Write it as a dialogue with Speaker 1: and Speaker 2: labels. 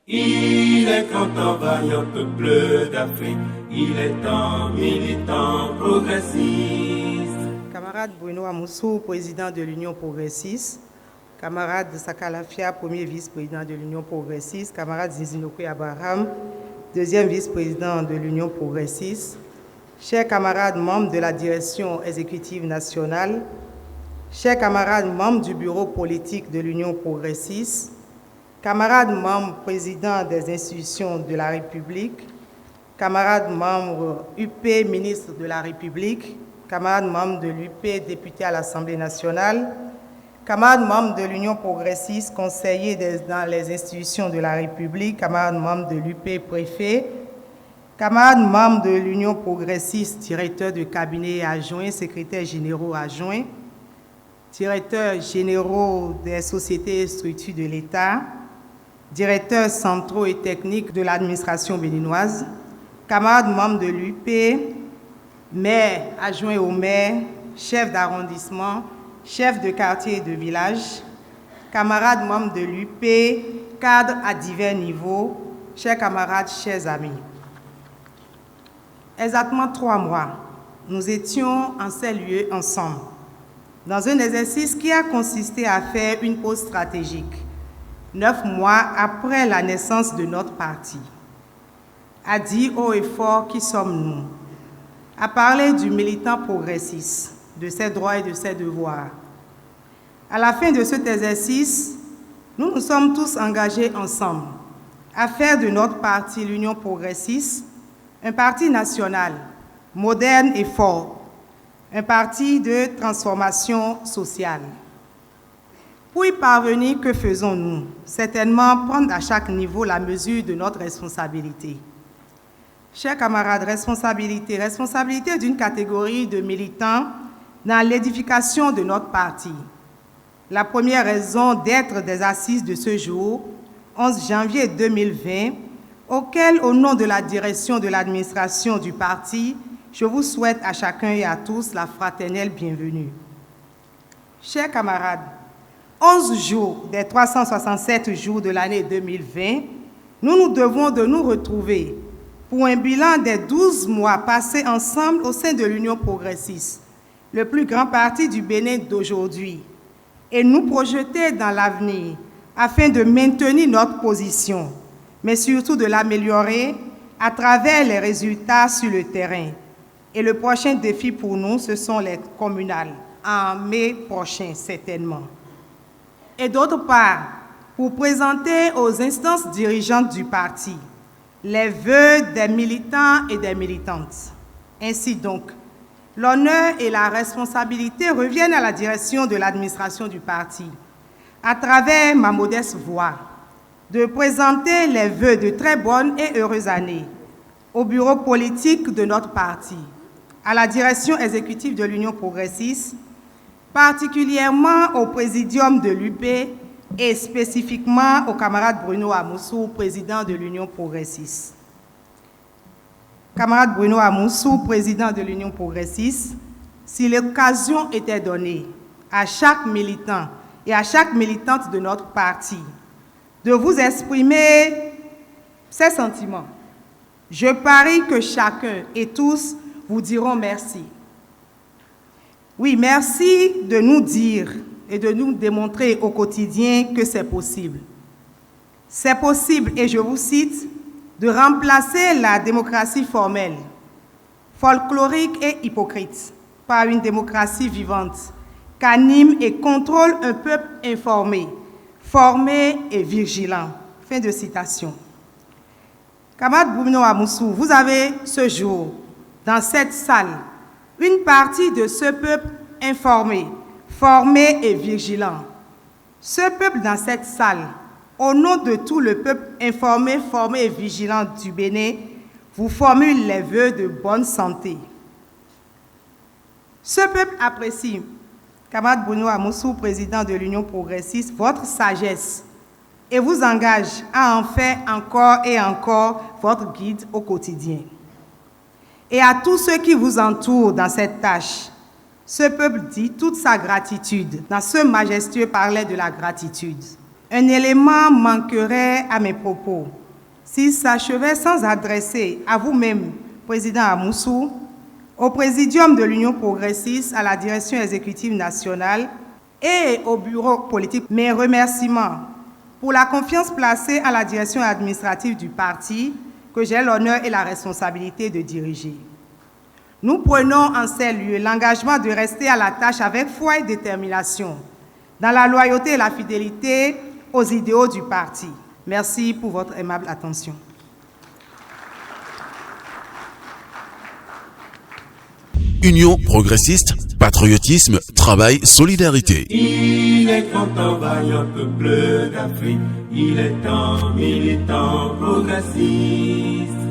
Speaker 1: Il est grand temps, vaillant peuple d'Afrique, il est temps, militant, progressiste.
Speaker 2: Camarade Bruno Amoussou, président de l'Union progressiste. Camarade Sakalafia, premier vice-président de l'Union progressiste. Camarade Zizinokwe Abraham, deuxième vice-président de l'Union progressiste. Chers camarades membres de la direction exécutive nationale, chers camarades membres du bureau politique de l'Union progressiste, camarades membres présidents des institutions de la République, camarades membres UP ministre de la République, camarades membres de l'UP députés à l'Assemblée nationale, camarades membres de l'Union progressiste conseillers dans les institutions de la République, camarades membres de l'UP préfet, camarades membres de l'Union progressiste, directeurs de cabinet adjoints, secrétaires généraux adjoints, directeurs généraux des sociétés et structures de l'État, directeurs centraux et techniques de l'administration béninoise, camarades membres de l'UP, maires, adjoints au maire, chefs d'arrondissement, chefs de quartier et de village, camarades membres de l'UP, cadres à divers niveaux, chers camarades, chers amis. Exactement 3 mois, nous étions en ces lieux ensemble, dans un exercice qui a consisté à faire une pause stratégique, 9 mois après la naissance de notre parti, à dire haut et fort qui sommes-nous, à parler du militant progressiste, de ses droits et de ses devoirs. À la fin de cet exercice, nous nous sommes tous engagés ensemble à faire de notre parti, l'Union progressiste, un parti national, moderne et fort, un parti de transformation sociale. Pour y parvenir, que faisons-nous? Certainement prendre à chaque niveau la mesure de notre responsabilité. Chers camarades, responsabilité d'une catégorie de militants dans l'édification de notre parti. La première raison d'être des assises de ce jour, 11 janvier 2020, auquel, au nom de la direction de l'administration du parti, je vous souhaite à chacun et à tous la fraternelle bienvenue. Chers camarades, 11 jours des 367 jours de l'année 2020, nous nous devons de nous retrouver pour un bilan des 12 mois passés ensemble au sein de l'Union progressiste, le plus grand parti du Bénin d'aujourd'hui, et nous projeter dans l'avenir afin de maintenir notre position, mais surtout de l'améliorer à travers les résultats sur le terrain. Et le prochain défi pour nous, ce sont les communales, en mai prochain certainement. Et d'autre part, pour présenter aux instances dirigeantes du parti les vœux des militants et des militantes. Ainsi donc, l'honneur et la responsabilité reviennent à la direction de l'administration du parti, à travers ma modeste voix, de présenter les vœux de très bonnes et heureuses années au bureau politique de notre parti, à la direction exécutive de l'Union progressiste, particulièrement au présidium de l'UP et spécifiquement au camarade Bruno Amoussou, président de l'Union progressiste. Camarade Bruno Amoussou, président de l'Union progressiste, si l'occasion était donnée à chaque militant et à chaque militante de notre parti de vous exprimer ses sentiments, je parie que chacun et tous vous diront merci. Oui, merci de nous dire et de nous démontrer au quotidien que c'est possible. C'est possible, et je vous cite, de remplacer la démocratie formelle, folklorique et hypocrite par une démocratie vivante, qu'anime et contrôle un peuple informé, formé et vigilant. Fin de citation. Camarade Bruno Amoussou, vous avez ce jour, dans cette salle, une partie de ce peuple informé, formé et vigilant. Ce peuple dans cette salle, au nom de tout le peuple informé, formé et vigilant du Bénin, vous formule les vœux de bonne santé. Ce peuple apprécie, camarade Bruno Amoussou, président de l'Union progressiste, votre sagesse et vous engage à en faire encore et encore votre guide au quotidien. Et à tous ceux qui vous entourent dans cette tâche, ce peuple dit toute sa gratitude. Dans ce majestueux parlait de la gratitude. Un élément manquerait à mes propos s'il s'achevait sans adresser à vous-même, Président Amoussou, au Présidium de l'Union progressiste, à la direction exécutive nationale et au bureau politique mes remerciements pour la confiance placée à la direction administrative du parti que j'ai l'honneur et la responsabilité de diriger. Nous prenons en ces lieux l'engagement de rester à la tâche avec foi et détermination, dans la loyauté et la fidélité aux idéaux du parti. Merci pour votre aimable attention.
Speaker 3: Union progressiste, patriotisme, travail, solidarité.
Speaker 1: Il est content, vaillant peuple d'Afrique, il est temps militant progressiste.